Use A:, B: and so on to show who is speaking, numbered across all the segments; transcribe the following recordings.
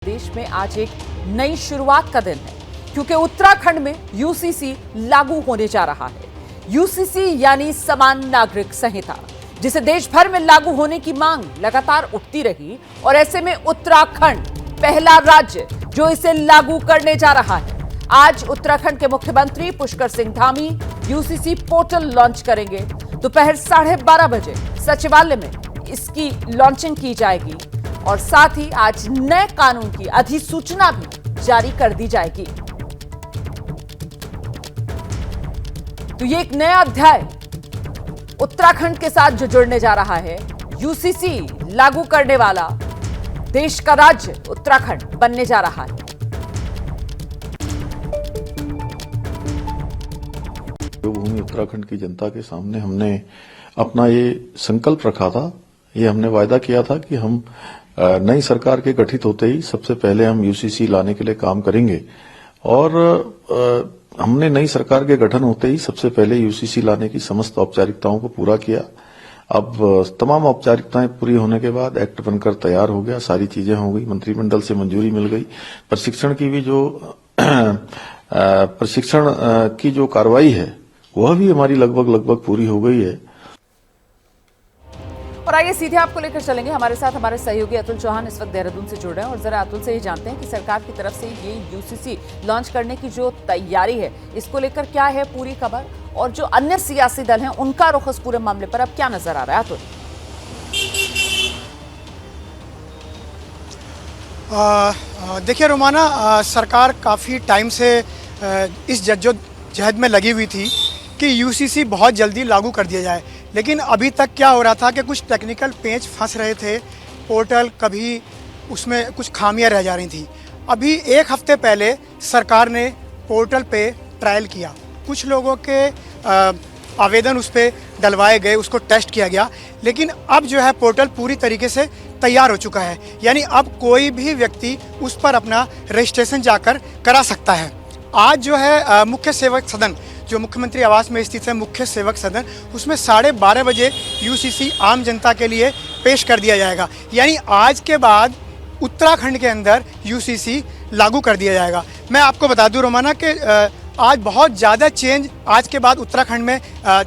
A: देश में आज एक नई शुरुआत का दिन है क्योंकि उत्तराखंड में यूसीसी लागू होने जा रहा है। यूसीसी यानी समान नागरिक संहिता, जिसे देश भर में लागू होने की मांग लगातार उठती रही और ऐसे में उत्तराखंड पहला राज्य जो इसे लागू करने जा रहा है। आज उत्तराखंड के मुख्यमंत्री Pushkar Singh Dhami UCC portal launch करेंगे। दोपहर 12:30 बजे सचिवालय में इसकी लॉन्चिंग की जाएगी और साथ ही आज नए कानून की अधिसूचना भी जारी कर दी जाएगी। तो ये एक नया अध्याय उत्तराखंड के साथ जो जुड़ने जा रहा है। यूसीसी लागू करने वाला देश का राज्य उत्तराखंड बनने जा रहा है।
B: भूमि उत्तराखंड की जनता के सामने हमने अपना ये संकल्प रखा था, ये हमने वायदा किया था कि हम नई सरकार के गठित होते ही सबसे पहले हम यूसीसी लाने के लिए काम करेंगे और हमने नई सरकार के गठन होते ही सबसे पहले यूसीसी लाने की समस्त औपचारिकताओं को पूरा किया। अब तमाम औपचारिकताएं पूरी होने के बाद एक्ट बनकर तैयार हो गया, सारी चीजें हो गई, मंत्रिमंडल से मंजूरी मिल गई। प्रशिक्षण की भी जो प्रशिक्षण की जो कार्रवाई है वह भी हमारी लगभग पूरी हो गई है।
A: और आइए सीधे आपको लेकर चलेंगे। हमारे साथ हमारे सहयोगी अतुल चौहान इस वक्त देहरादून से जुड़ रहे हैं और जरा अतुल से ही जानते हैं कि सरकार की तरफ से ये यूसीसी लॉन्च करने की जो तैयारी है, इसको लेकर क्या है पूरी खबर और जो अन्य सियासी दल हैं उनका रुख इस पूरे मामले पर अब क्या नजर आ रहा है। अतुल,
C: देखिए रोमाना, सरकार काफ़ी टाइम से इस जद्दोजहद में लगी हुई थी कि यूसीसी बहुत जल्दी लागू कर दिया जाए, लेकिन अभी तक क्या हो रहा था कि कुछ टेक्निकल पेंच फंस रहे थे। पोर्टल कभी उसमें कुछ खामियां रह जा रही थी। अभी एक हफ्ते पहले सरकार ने पोर्टल पे ट्रायल किया, कुछ लोगों के आवेदन उस पर डलवाए गए, उसको टेस्ट किया गया, लेकिन अब जो है पोर्टल पूरी तरीके से तैयार हो चुका है। यानी अब कोई भी व्यक्ति उस पर अपना रजिस्ट्रेशन जाकर करा सकता है। आज जो है मुख्य सेवक सदन, जो मुख्यमंत्री आवास में स्थित है मुख्य सेवक सदन, उसमें 12:30 बजे यूसीसी आम जनता के लिए पेश कर दिया जाएगा। यानी आज के बाद उत्तराखंड के अंदर यूसीसी लागू कर दिया जाएगा। मैं आपको बता दूं रोमाना कि आज बहुत ज़्यादा चेंज आज के बाद उत्तराखंड में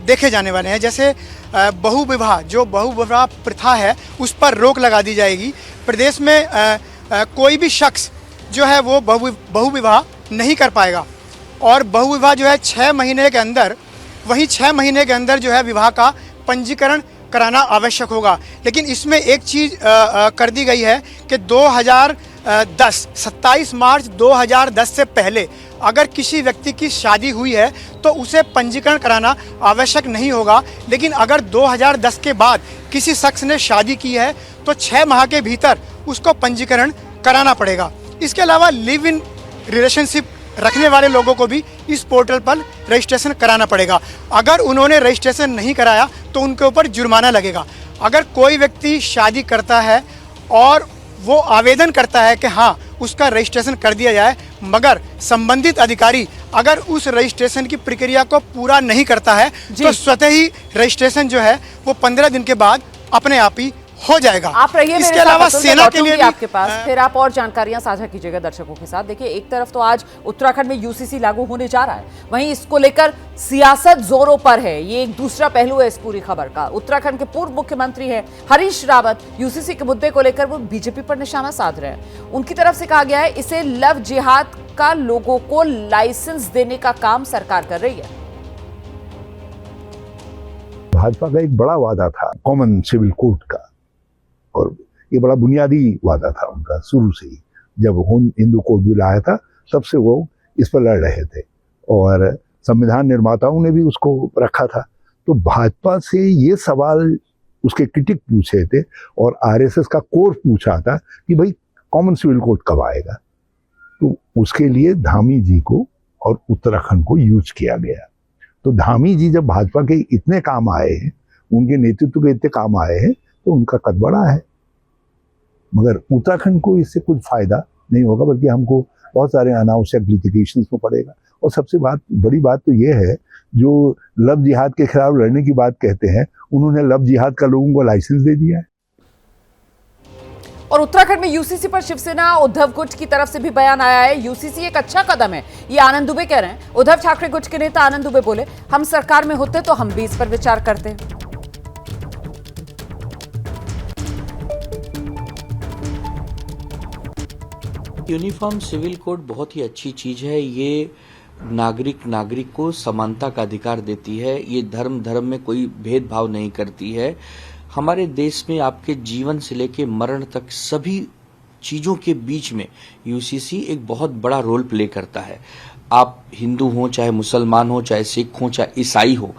C: देखे जाने वाले हैं। जैसे बहुविवाह प्रथा है, उस पर रोक लगा दी जाएगी। प्रदेश में कोई भी शख्स जो है वो बहुविवाह नहीं कर पाएगा और बहुविवाह जो है 6 महीने के अंदर, वही 6 महीने के अंदर जो है विवाह का पंजीकरण कराना आवश्यक होगा। लेकिन इसमें एक चीज़ कर दी गई है कि 27 मार्च 2010 से पहले अगर किसी व्यक्ति की शादी हुई है तो उसे पंजीकरण कराना आवश्यक नहीं होगा। लेकिन अगर 2010 के बाद किसी शख्स ने शादी की है तो 6 माह के भीतर उसको पंजीकरण कराना पड़ेगा। इसके अलावा लिव इन रिलेशनशिप रखने वाले लोगों को भी इस पोर्टल पर रजिस्ट्रेशन कराना पड़ेगा। अगर उन्होंने रजिस्ट्रेशन नहीं कराया तो उनके ऊपर जुर्माना लगेगा। अगर कोई व्यक्ति शादी करता है और वो आवेदन करता है कि हाँ उसका रजिस्ट्रेशन कर दिया जाए, मगर संबंधित अधिकारी अगर उस रजिस्ट्रेशन की प्रक्रिया को पूरा नहीं करता है तो स्वतः ही रजिस्ट्रेशन जो है वो 15 दिन के बाद अपने आप ही हो जाएगा।
A: आप रहिए,
C: इसके अलावा सेना के लिए भी
A: आपके पास फिर आप और जानकारियां साझा कीजिएगा दर्शकों के साथ। देखिए, एक तरफ तो आज उत्तराखंड में यूसीसी लागू होने जा रहा है, वहीं इसको लेकर सियासत जोरों पर है। ये एक दूसरा पहलू है इस पूरी खबर का। उत्तराखंड के पूर्व मुख्यमंत्री है हरीश रावत, यूसीसी के मुद्दे को लेकर वो बीजेपी पर निशाना साध रहे हैं। उनकी तरफ से कहा गया है इसे लव जिहाद का लोगों को लाइसेंस देने का काम सरकार कर रही है।
D: भाजपा का एक बड़ा वादा था कॉमन सिविल कोड का, और ये बड़ा बुनियादी वादा था उनका शुरू से ही। जब हिंदू कोड बिल आया था तब से वो इस पर लड़ रहे थे और संविधान निर्माताओं ने भी उसको रखा था। तो भाजपा से ये सवाल उसके क्रिटिक पूछे थे और आरएसएस का कोर पूछा था कि भाई कॉमन सिविल कोड कब आएगा। तो उसके लिए धामी जी को और उत्तराखंड को यूज किया गया। तो धामी जी जब भाजपा के इतने काम आए हैं, उनके नेतृत्व के इतने काम आए हैं, तो उनका कद बड़ा है। मगर उत्तराखंड को इससे कुछ फायदा नहीं होगा, बल्कि हमको बहुत सारे अनावश्यक लिटिगेशंस में पड़ेगा। और सबसे बड़ी बात तो ये है, जो लव जिहाद के खिलाफ लड़ने की बात कहते हैं, उन्होंने लव जिहाद का लोगों को लाइसेंस दे दिया है।
A: और उत्तराखंड में यूसीसी पर शिवसेना उद्धव गुट की तरफ से भी बयान आया है। यूसीसी एक अच्छा कदम है, ये आनंद दुबे कह रहे हैं। उद्धव ठाकरे गुट के नेता आनंद दुबे बोले, हम सरकार में होते तो हम भी इस पर विचार करते।
E: यूनिफॉर्म सिविल कोड बहुत ही अच्छी चीज है। ये नागरिक को समानता का अधिकार देती है। ये धर्म में कोई भेदभाव नहीं करती है। हमारे देश में आपके जीवन से लेके मरण तक सभी चीजों के बीच में यूसीसी एक बहुत बड़ा रोल प्ले करता है। आप हिंदू हो, चाहे मुसलमान हो, चाहे सिख हो, चाहे ईसाई हो,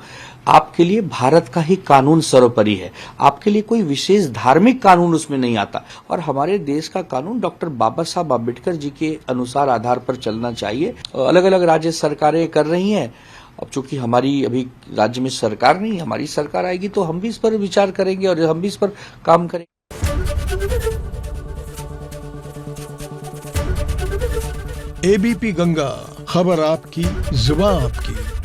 E: आपके लिए भारत का ही कानून सर्वोपरि है। आपके लिए कोई विशेष धार्मिक कानून उसमें नहीं आता। और हमारे देश का कानून डॉक्टर बाबा साहब आम्बेडकर जी के अनुसार आधार पर चलना चाहिए। अलग अलग राज्य सरकारें कर रही हैं। अब चूंकि हमारी अभी राज्य में सरकार नहीं, हमारी सरकार आएगी तो हम भी इस पर विचार करेंगे और हम भी इस पर काम करेंगे।
F: एबीपी गंगा, खबर आपकी, जुबान आपकी।